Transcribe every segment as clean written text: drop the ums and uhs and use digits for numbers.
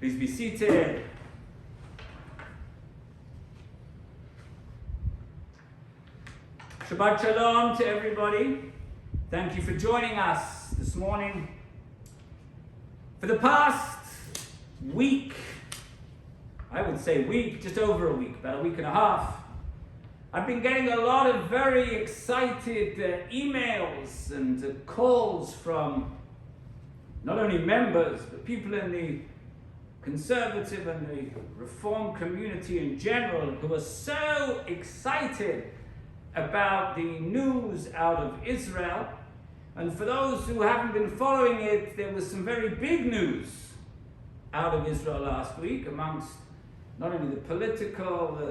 Please be seated. Shabbat Shalom to everybody. Thank you for joining us this morning. For the past week, I would say week, just over a week, about a week and a half, I've been getting a lot of very excited emails and calls from not only members, but people in the conservative and the reform community in general who are so excited about the news out of Israel. And for those who haven't been following it, there was some very big news out of Israel last week amongst not only the political,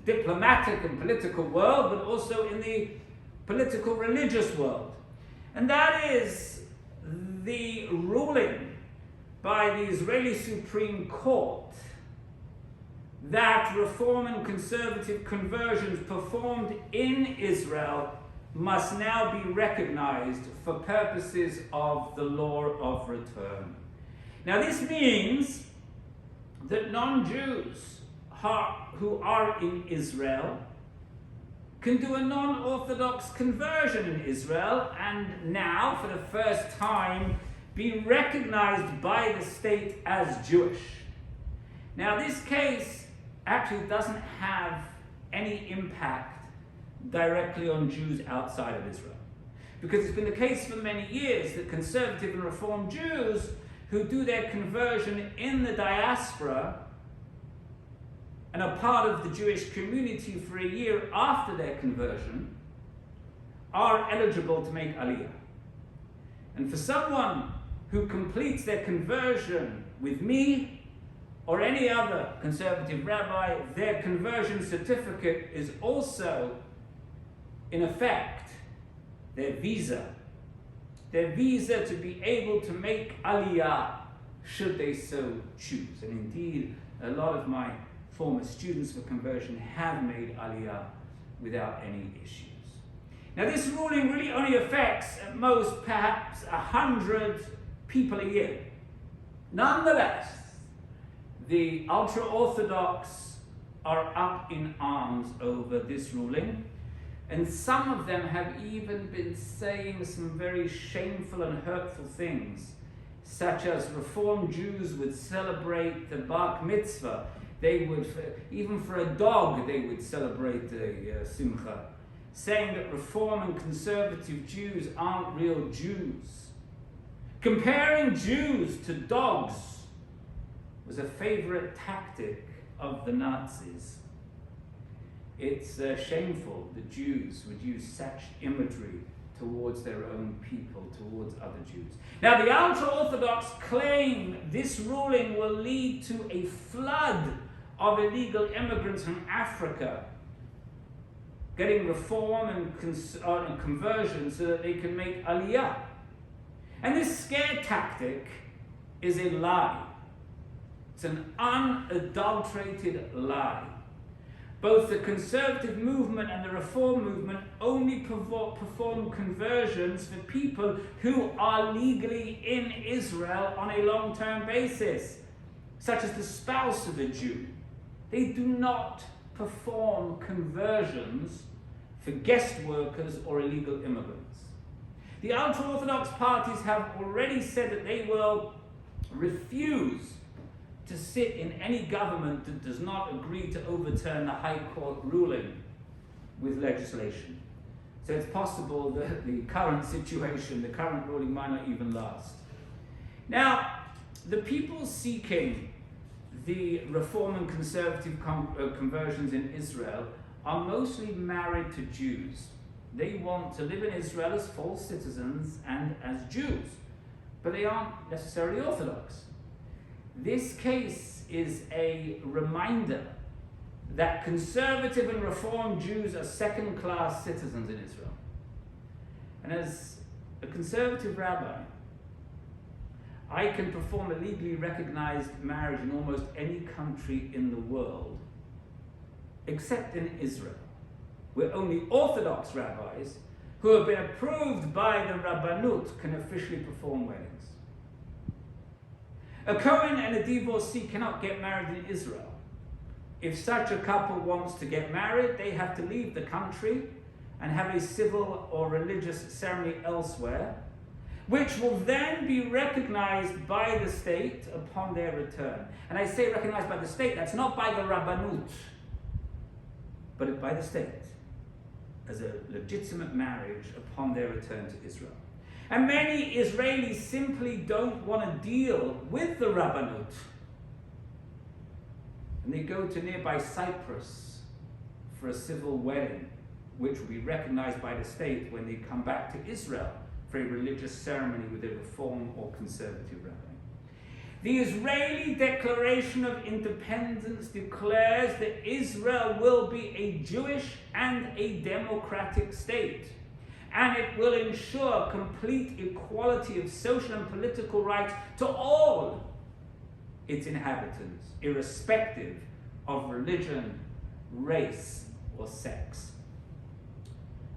diplomatic and political world, but also in the political religious world. And that is the ruling by the Israeli Supreme Court that reform and conservative conversions performed in Israel must now be recognized for purposes of the law of return. Now this means that non-Jews who are in Israel can do a non-Orthodox conversion in Israel and now, for the first time, be recognized by the state as Jewish. Now this case actually doesn't have any impact directly on Jews outside of Israel, because it's been the case for many years that conservative and reform Jews who do their conversion in the diaspora and are part of the Jewish community for a year after their conversion are eligible to make Aliyah. And for someone who completes their conversion with me or any other conservative rabbi, their conversion certificate is also, in effect, their visa. Their visa to be able to make Aliyah, should they so choose. And indeed, a lot of my former students for conversion have made Aliyah without any issues. Now this ruling really only affects at most perhaps 100 people a year. Nonetheless, the ultra-Orthodox are up in arms over this ruling, and some of them have even been saying some very shameful and hurtful things, such as Reform Jews would celebrate the Bar Mitzvah. They would, even for a dog, they would celebrate the Simcha, saying that Reform and conservative Jews aren't real Jews. Comparing Jews to dogs was a favorite tactic of the Nazis. It's shameful that Jews would use such imagery towards their own people, towards other Jews. Now the ultra-Orthodox claim this ruling will lead to a flood of illegal immigrants from Africa getting reform and conversion so that they can make Aliyah. And this scare tactic is a lie. It's an unadulterated lie. Both the conservative movement and the reform movement only perform conversions for people who are legally in Israel on a long-term basis, such as the spouse of a Jew. They do not perform conversions for guest workers or illegal immigrants. The ultra-Orthodox parties have already said that they will refuse to sit in any government that does not agree to overturn the High Court ruling with legislation. So it's possible that the current situation, the current ruling, might not even last. Now, the people seeking the reform and conservative conversions in Israel are mostly married to Jews. They want to live in Israel as full citizens and as Jews, but they aren't necessarily Orthodox. This case is a reminder that conservative and reform Jews are second-class citizens in Israel. And as a conservative rabbi, I can perform a legally recognized marriage in almost any country in the world, except in Israel, where only Orthodox rabbis who have been approved by the Rabbanut can officially perform weddings. A Kohen and a divorcee cannot get married in Israel. If such a couple wants to get married, they have to leave the country and have a civil or religious ceremony elsewhere, which will then be recognized by the state upon their return. And I say recognized by the state, that's not by the Rabbanut, but by the state, as a legitimate marriage upon their return to Israel. And many Israelis simply don't want to deal with the Rabbanut. And they go to nearby Cyprus for a civil wedding, which will be recognized by the state when they come back to Israel for a religious ceremony with a Reform or Conservative rabbi. The Israeli Declaration of Independence declares that Israel will be a Jewish and a democratic state, and it will ensure complete equality of social and political rights to all its inhabitants, irrespective of religion, race, or sex.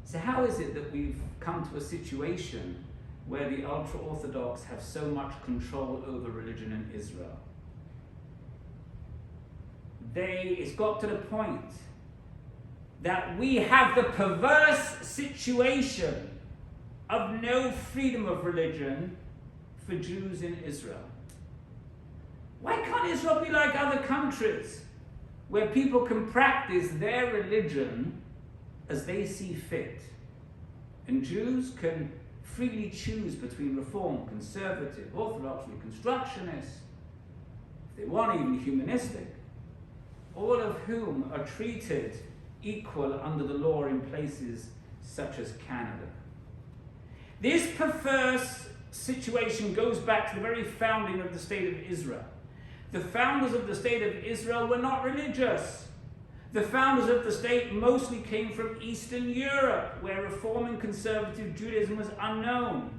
So how is it that we've come to a situation where the ultra-Orthodox have so much control over religion in Israel? It's got to the point that we have the perverse situation of no freedom of religion for Jews in Israel. Why can't Israel be like other countries where people can practice their religion as they see fit, and Jews can freely choose between Reform, Conservative, Orthodox, Reconstructionist, if they want even humanistic, all of whom are treated equal under the law in places such as Canada. This perverse situation goes back to the very founding of the State of Israel. The founders of the State of Israel were not religious. The founders of the state mostly came from Eastern Europe, where Reform and Conservative Judaism was unknown.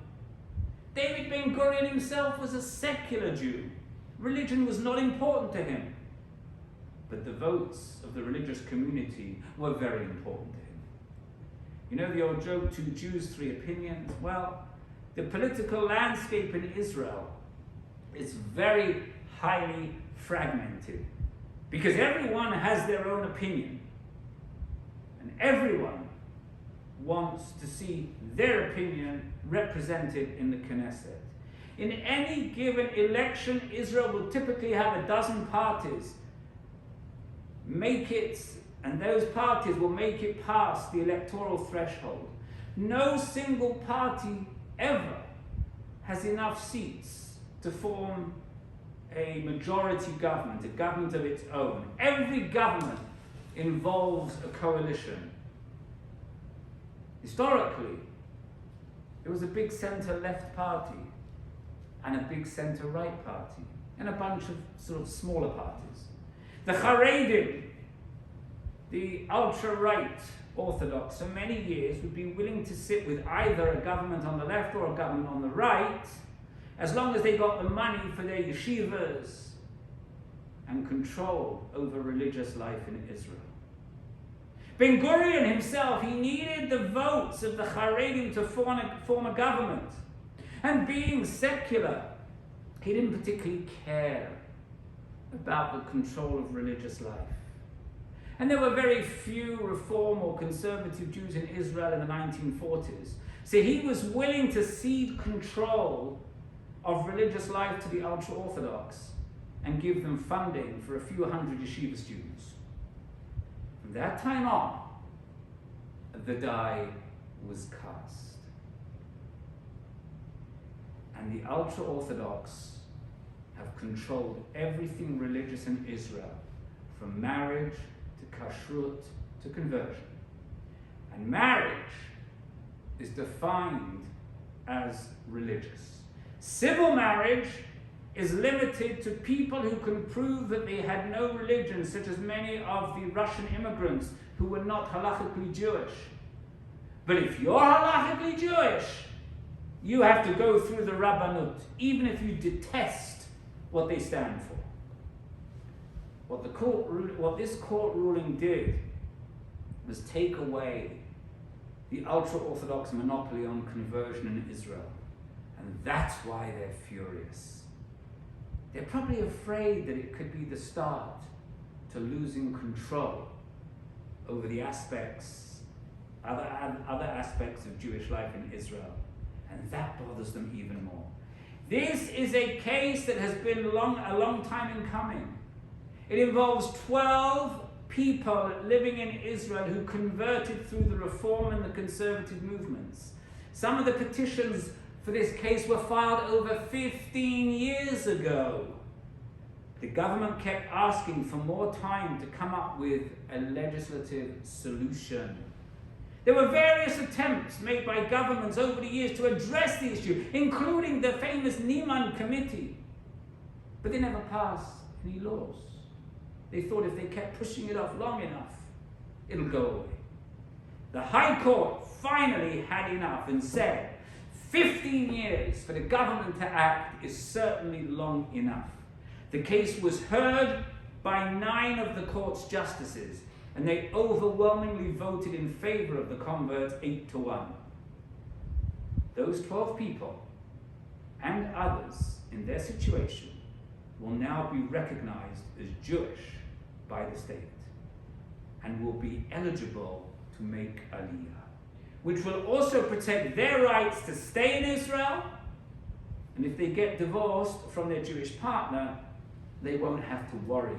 David Ben-Gurion himself was a secular Jew. Religion was not important to him. But the votes of the religious community were very important to him. You know the old joke, 2 Jews, 3 opinions? Well, the political landscape in Israel is very highly fragmented, because everyone has their own opinion, and everyone wants to see their opinion represented in the Knesset. In any given election, Israel will typically have a dozen parties and those parties will make it past the electoral threshold. No single party ever has enough seats to form a majority government, a government of its own. Every government involves a coalition. Historically, there was a big center-left party and a big center-right party and a bunch of sort of smaller parties. The Haredim, the ultra-right Orthodox, for many years would be willing to sit with either a government on the left or a government on the right, as long as they got the money for their yeshivas and control over religious life in Israel. Ben-Gurion himself, he needed the votes of the Haredim to form a government. And being secular, he didn't particularly care about the control of religious life. And there were very few Reform or Conservative Jews in Israel in the 1940s. So he was willing to cede control of religious life to the ultra-Orthodox and give them funding for a few hundred yeshiva students. From that time on, the die was cast. And the ultra-Orthodox have controlled everything religious in Israel, from marriage to kashrut to conversion. And marriage is defined as religious. Civil marriage is limited to people who can prove that they had no religion, such as many of the Russian immigrants who were not halakhically Jewish. But if you're halakhically Jewish, you have to go through the Rabbanut, even if you detest what they stand for. What this court ruling did was take away the ultra-Orthodox monopoly on conversion in Israel. And that's why they're furious. They're probably afraid that it could be the start to losing control over the other aspects of Jewish life in Israel. And that bothers them even more. This is a case that has been a long time in coming. It involves 12 people living in Israel who converted through the Reform and the Conservative movements. Some of the petitions for this case were filed over 15 years ago. The government kept asking for more time to come up with a legislative solution. There were various attempts made by governments over the years to address the issue, including the famous Nieman Committee. But they never passed any laws. They thought if they kept pushing it off long enough, it'll go away. The High Court finally had enough and said, 15 years for the government to act is certainly long enough. The case was heard by 9 of the court's justices, and they overwhelmingly voted in favor of the converts 8-1. Those 12 people and others in their situation will now be recognized as Jewish by the state and will be eligible to make Aliyah, which will also protect their rights to stay in Israel, and if they get divorced from their Jewish partner, they won't have to worry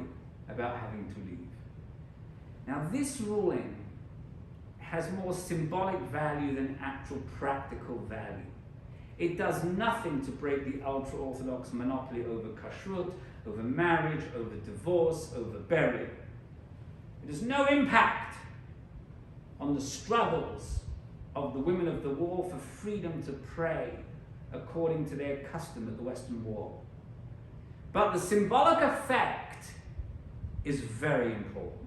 about having to leave. Now, this ruling has more symbolic value than actual practical value. It does nothing to break the ultra-Orthodox monopoly over kashrut, over marriage, over divorce, over burial. It has no impact on the struggles of the women of the wall for freedom to pray according to their custom at the Western Wall. But the symbolic effect is very important.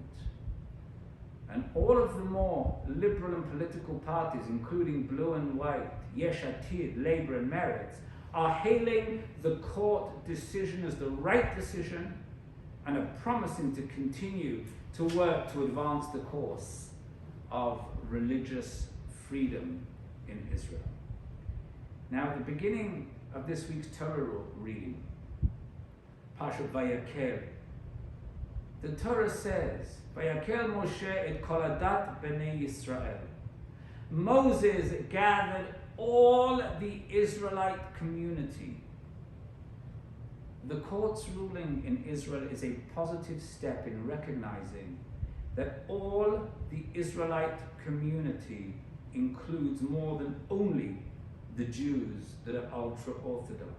And all of the more liberal and political parties, including Blue and White, Yesh Atid, Labour and Meretz, are hailing the court decision as the right decision and are promising to continue to work to advance the cause of religious freedom in Israel. Now, at the beginning of this week's Torah reading, Parshat Vayakel, the Torah says, Vayakel Moshe et kol adat b'nei Yisrael. Moses gathered all the Israelite community. The court's ruling in Israel is a positive step in recognizing that all the Israelite community includes more than only the Jews that are ultra-Orthodox,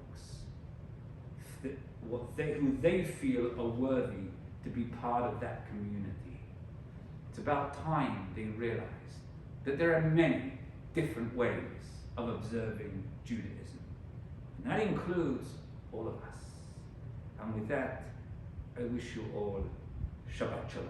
who they feel are worthy to be part of that community. It's about time they realized that there are many different ways of observing Judaism. And that includes all of us. And with that, I wish you all Shabbat Shalom.